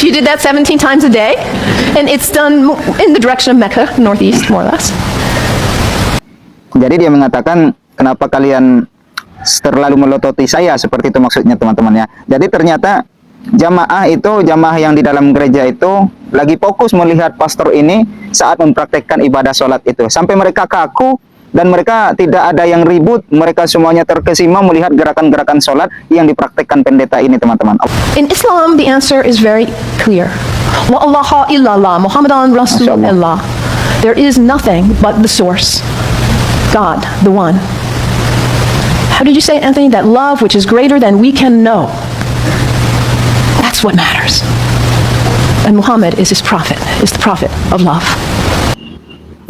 If you did that 17 times a day, and it's done in the direction of Mecca, northeast, more or less. Jadi dia mengatakan, kenapa kalian terlalu melototi saya, seperti itu maksudnya teman-teman ya. Jadi ternyata jamaah yang di dalam gereja itu lagi fokus melihat pastor ini saat mempraktekkan ibadah sholat itu, sampai mereka kaku dan mereka tidak ada yang ribut, mereka semuanya terkesima melihat gerakan-gerakan sholat yang dipraktekkan pendeta ini teman-teman. In Islam, the answer is very clear. Wa Allah illallah, Muhammadan Rasulullah. There is nothing but the source, God, the one. How did you say, Anthony? That love which is greater than we can know. That's what matters. And Muhammad is his prophet, is the prophet of love.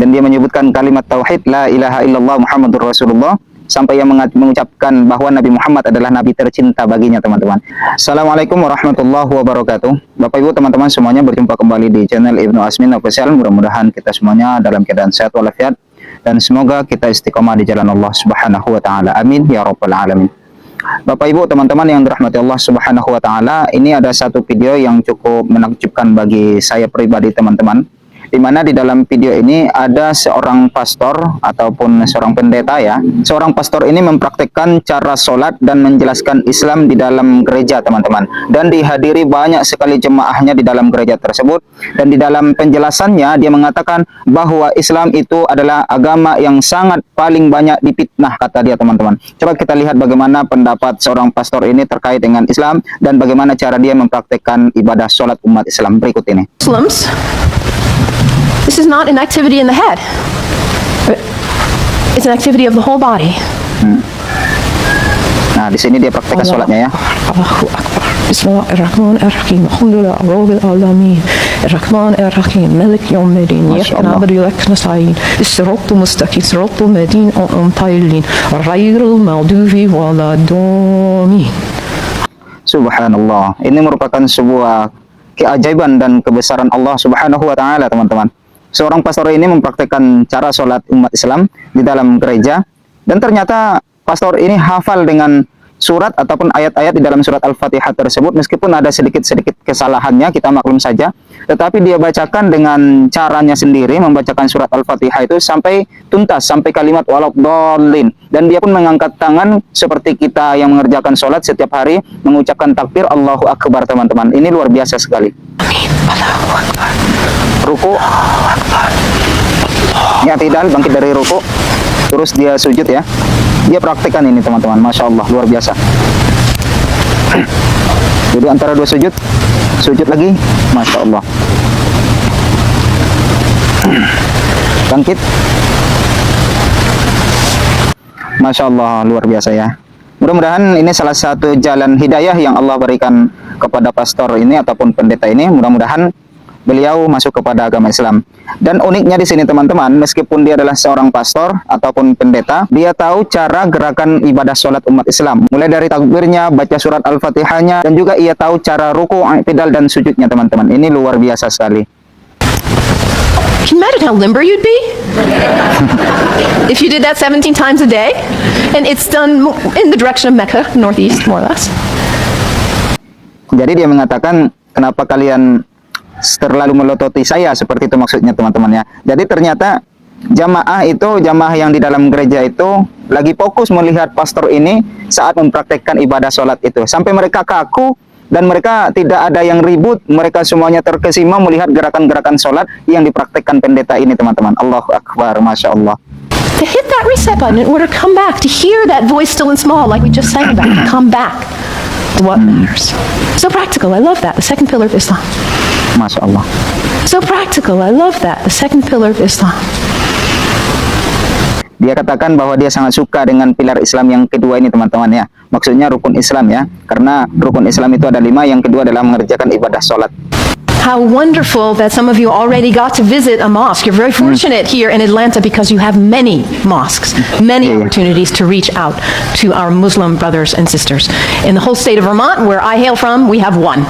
Dan dia menyebutkan kalimat tauhid la ilaha illallah Muhammadur Rasulullah sampai yang mengucapkan bahwa Nabi Muhammad adalah nabi tercinta baginya teman-teman. Assalamualaikum warahmatullahi wabarakatuh. Bapak Ibu teman-teman semuanya, berjumpa kembali di channel Ibnu Asmin Official. Mudah-mudahan kita semuanya dalam keadaan sehat walafiat dan semoga kita istiqomah di jalan Allah Subhanahu wa taala. Amin ya rabbal alamin. Bapak Ibu teman-teman yang dirahmati Allah Subhanahu wa taala, ini ada satu video yang cukup menakjubkan bagi saya pribadi teman-teman, di mana di dalam video ini ada seorang pastor ataupun seorang pendeta ya. Seorang pastor ini mempraktikkan cara sholat dan menjelaskan Islam di dalam gereja teman-teman, dan dihadiri banyak sekali jemaahnya di dalam gereja tersebut. Dan di dalam penjelasannya dia mengatakan bahwa Islam itu adalah agama yang sangat paling banyak difitnah, kata dia teman-teman. Coba kita lihat bagaimana pendapat seorang pastor ini terkait dengan Islam dan bagaimana cara dia mempraktikkan ibadah sholat umat Islam berikut ini. Muslims, this is not an activity in the head. It's an activity of the whole body. Nah, di sini dia praktekkan sholatnya ya. Allahu Akbar. Bismillahirrahmanirrahim. Alhamdulillah rabbil alamin. Arrahmanirrahim. Malik yawmiddin. Iyyaka na'budu wa iyyaka nasta'in. As-siratal mustaqim. Siratal ladzina an'amta 'alaihim ghairil maghdubi waladdallin. Subhanallah. Ini merupakan sebuah keajaiban dan kebesaran Allah Subhanahu wa taala teman-teman. Seorang pastor ini mempraktikkan cara sholat umat Islam di dalam gereja, dan ternyata pastor ini hafal dengan surat ataupun ayat-ayat di dalam surat Al-Fatihah tersebut, meskipun ada sedikit-sedikit kesalahannya, kita maklum saja, tetapi dia bacakan dengan caranya sendiri, membacakan surat Al-Fatihah itu sampai tuntas, sampai kalimat waladdallin, dan dia pun mengangkat tangan seperti kita yang mengerjakan sholat setiap hari, mengucapkan takbir Allahu Akbar teman-teman. Ini luar biasa sekali. Amin. Allahu Akbar. Ruku, ya tidak bangkit dari ruku, terus dia sujud ya. Dia praktikkan ini teman-teman, Masya Allah, luar biasa. Jadi antara dua sujud, sujud lagi, Masya Allah. Bangkit, Masya Allah, luar biasa ya. Mudah-mudahan ini salah satu jalan hidayah yang Allah berikan kepada pastor ini ataupun pendeta ini. Mudah-mudahan beliau masuk kepada agama Islam. Dan uniknya di sini teman-teman, meskipun dia adalah seorang pastor ataupun pendeta, dia tahu cara gerakan ibadah sholat umat Islam, mulai dari takbirnya, baca surat Al-Fatihahnya, dan juga ia tahu cara ruku, i'tidal, dan sujudnya teman-teman. Ini luar biasa sekali. Can you imagine how limber you'd be? If you did that 17 times a day, and it's done in the direction of Mecca, northeast, more or less. Jadi dia mengatakan, kenapa kalian terlalu melototi saya, seperti itu maksudnya teman-teman ya. Jadi ternyata jamaah yang di dalam gereja itu lagi fokus melihat pastor ini saat mempraktekkan ibadah sholat itu, sampai mereka kaku dan mereka tidak ada yang ribut, mereka semuanya terkesima melihat gerakan-gerakan sholat yang dipraktekkan pendeta ini teman-teman. Allahu Akbar, Masya Allah. To hit that reset button in order to come back, to hear that voice still and small like we just sang about, come back to what matters. So practical, I love that, the second pillar of Islam. Masya Allah. So practical, I love that, the second pillar of Islam. Dia katakan bahwa dia sangat suka dengan pilar Islam yang kedua ini teman-teman ya. Maksudnya rukun Islam ya. Karena rukun Islam itu ada 5, yang kedua adalah mengerjakan ibadah sholat. How wonderful that some of you already got to visit a mosque. You're very fortunate here in Atlanta because you have many mosques, many opportunities to reach out to our Muslim brothers and sisters. In the whole state of Vermont, where I hail from, we have one.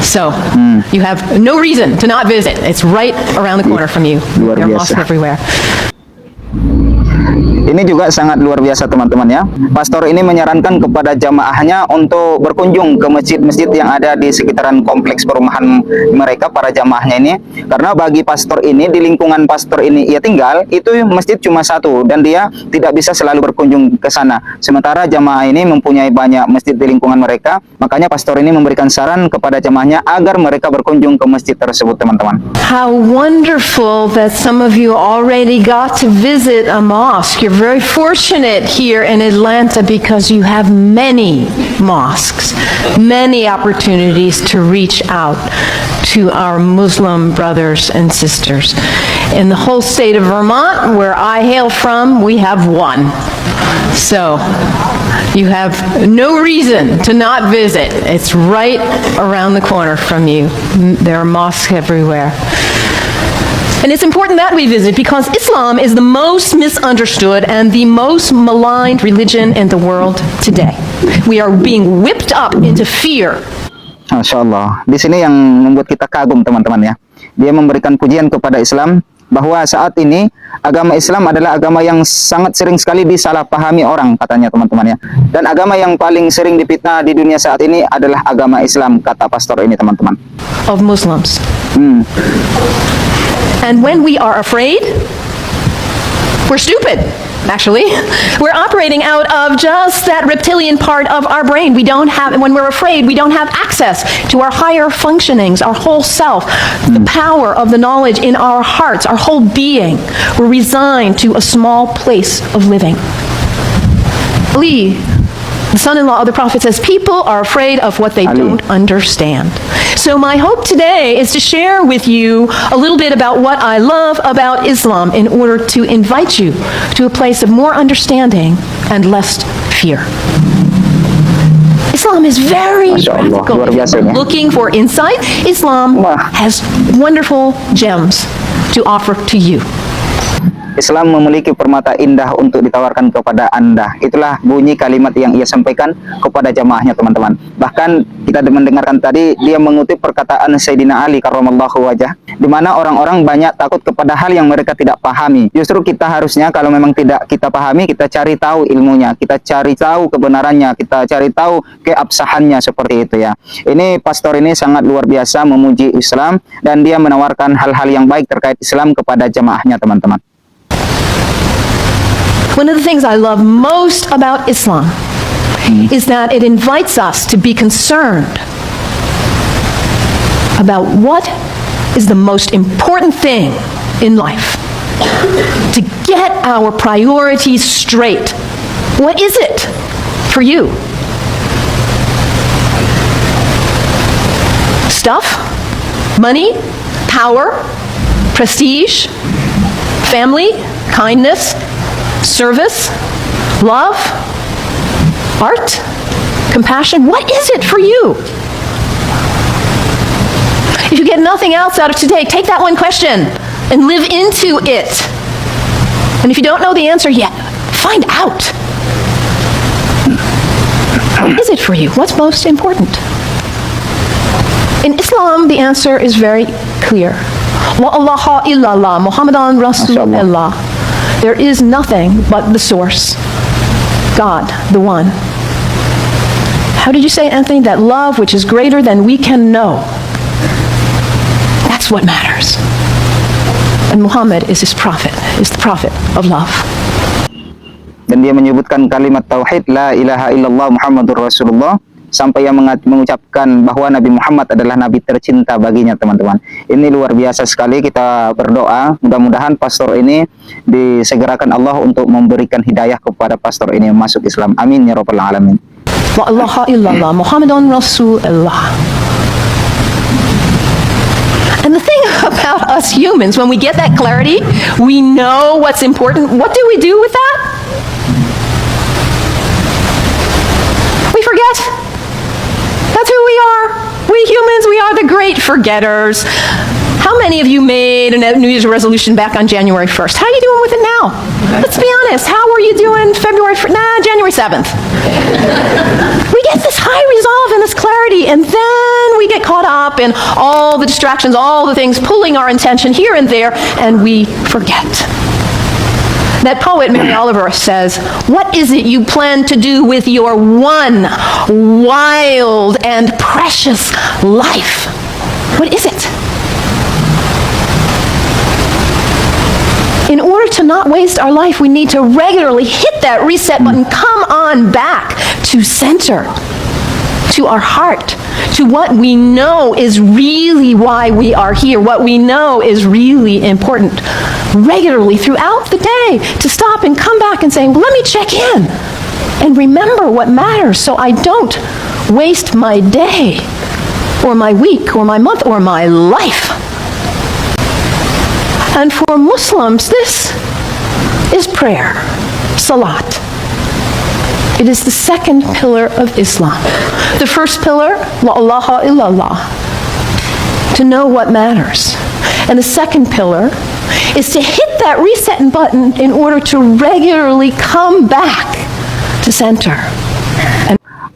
So you have no reason to not visit. It's right around the corner from you. There are mosques everywhere. Ini juga sangat luar biasa teman-teman ya. Pastor ini menyarankan kepada jamaahnya untuk berkunjung ke masjid-masjid yang ada di sekitaran kompleks perumahan mereka, para jamaahnya ini. Karena bagi pastor ini, di lingkungan pastor ini ia tinggal, itu masjid cuma satu dan dia tidak bisa selalu berkunjung ke sana. Sementara jamaah ini mempunyai banyak masjid di lingkungan mereka, makanya pastor ini memberikan saran kepada jamaahnya agar mereka berkunjung ke masjid tersebut teman-teman. How wonderful that some of you already got to visit a mosque. You're very fortunate here in Atlanta because you have many mosques, many opportunities to reach out to our Muslim brothers and sisters. In the whole state of Vermont, where I hail from, we have one. So you have no reason to not visit. It's right around the corner from you. There are mosques everywhere. And it's important that we visit because Islam is the most misunderstood and the most maligned religion in the world today. We are being whipped up into fear. Masya Allah. Di sini yang membuat kita kagum teman-teman ya. Dia memberikan pujian kepada Islam bahwa saat ini agama Islam adalah agama yang sangat sering sekali disalahpahami orang katanya teman-teman ya. Dan agama yang paling sering difitnah di dunia saat ini adalah agama Islam, kata pastor ini teman-teman. Of Muslims. And when we are afraid, we're stupid, actually. We're operating out of just that reptilian part of our brain. We don't have, when we're afraid, we don't have access to our higher functionings, our whole self, the power of the knowledge in our hearts, our whole being. We're resigned to a small place of living. Ali, the son-in-law of the Prophet, says people are afraid of what they don't understand. So my hope today is to share with you a little bit about what I love about Islam in order to invite you to a place of more understanding and less fear. Islam is very practical. If you're looking for insight, Islam has wonderful gems to offer to you. Islam memiliki permata indah untuk ditawarkan kepada Anda. Itulah bunyi kalimat yang ia sampaikan kepada jamaahnya teman-teman. Bahkan kita mendengarkan tadi dia mengutip perkataan Sayyidina Ali karramallahu wajah, di mana orang-orang banyak takut kepada hal yang mereka tidak pahami. Justru kita harusnya kalau memang tidak kita pahami, kita cari tahu ilmunya, kita cari tahu kebenarannya, kita cari tahu keabsahannya, seperti itu ya. Ini pastor ini sangat luar biasa memuji Islam dan dia menawarkan hal-hal yang baik terkait Islam kepada jamaahnya teman-teman. One of the things I love most about Islam is that it invites us to be concerned about what is the most important thing in life. To get our priorities straight. What is it for you? Stuff? Money? Power? Prestige? Family? Kindness? Service, love, art, compassion. What is it for you? If you get nothing else out of today, take that one question and live into it. And if you don't know the answer yet, find out. What is it for you? What's most important? In Islam, the answer is very clear. La ilaha illallah, Muhammadan Rasulullah. There is nothing but the source, God, the one. How did you say, Anthony? That love which is greater than we can know. That's what matters. And Muhammad is his prophet, is the prophet of love. Dan dia menyebutkan kalimat tauhid, la ilaha illallah Muhammadur Rasulullah, sampai yang mengucapkan bahwa Nabi Muhammad adalah Nabi tercinta baginya teman-teman. Ini luar biasa sekali. Kita berdoa mudah-mudahan pastor ini disegerakan Allah untuk memberikan hidayah kepada pastor ini masuk Islam. Amin ya rabbal alamin. La ilaha illallah Muhammadun Rasulullah. And the thing about us humans, when we get that clarity, we know what's important. What do we do with that? We forget. That's who we are. We humans, we are the great forgetters. How many of you made a New Year's resolution back on January 1st? How are you doing with it now? Let's be honest. How were you doing January 7th? We get this high resolve and this clarity, and then we get caught up in all the distractions, all the things pulling our attention here and there, and we forget. That poet, Mary Oliver, says, "What is it you plan to do with your one wild and precious life? What is it?" In order to not waste our life, we need to regularly hit that reset button, come on back to center, to our heart, to what we know is really why we are here, what we know is really important. Regularly throughout the day, to stop and come back and say, let me check in and remember what matters so I don't waste my day or my week or my month or my life. And for Muslims, this is prayer, salat. It is the second pillar of Islam. The first pillar, la ilaha illallah, to know what matters. And the second pillar is to hit that reset button in order to regularly come back to center.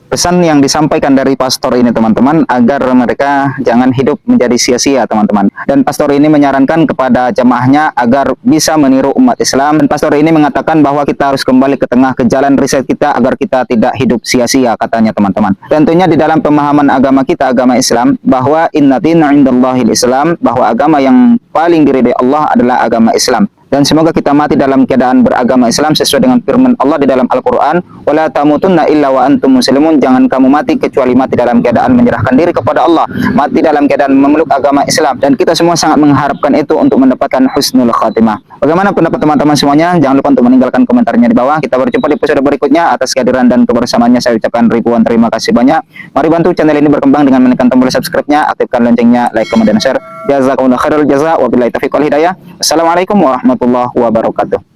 Pesan yang disampaikan dari pastor ini teman-teman, agar mereka jangan hidup menjadi sia-sia teman-teman. Dan pastor ini menyarankan kepada jemaahnya agar bisa meniru umat Islam. Dan pastor ini mengatakan bahwa kita harus kembali ke tengah, ke jalan riset kita agar kita tidak hidup sia-sia, katanya teman-teman. Tentunya di dalam pemahaman agama kita, agama Islam, bahwa inna dina indallahil Islam, bahwa agama yang paling diridai Allah adalah agama Islam. Dan semoga kita mati dalam keadaan beragama Islam sesuai dengan firman Allah di dalam Al-Quran, wala tamutunna illa wa antum muslimun, jangan kamu mati kecuali mati dalam keadaan menyerahkan diri kepada Allah, mati dalam keadaan memeluk agama Islam. Dan kita semua sangat mengharapkan itu untuk mendapatkan husnul khatimah. Bagaimana pendapat teman-teman semuanya? Jangan lupa untuk meninggalkan komentarnya di bawah. Kita berjumpa di episode berikutnya. Atas kehadiran dan kebersamaannya saya ucapkan ribuan terima kasih banyak. Mari bantu channel ini berkembang dengan menekan tombol subscribe-nya, aktifkan loncengnya, like, comment, dan share. Jazakumullah khairul jaza, wabillahi taufiq wal hidayah. Assalamualaikum warahmatullahi wabarakatuh.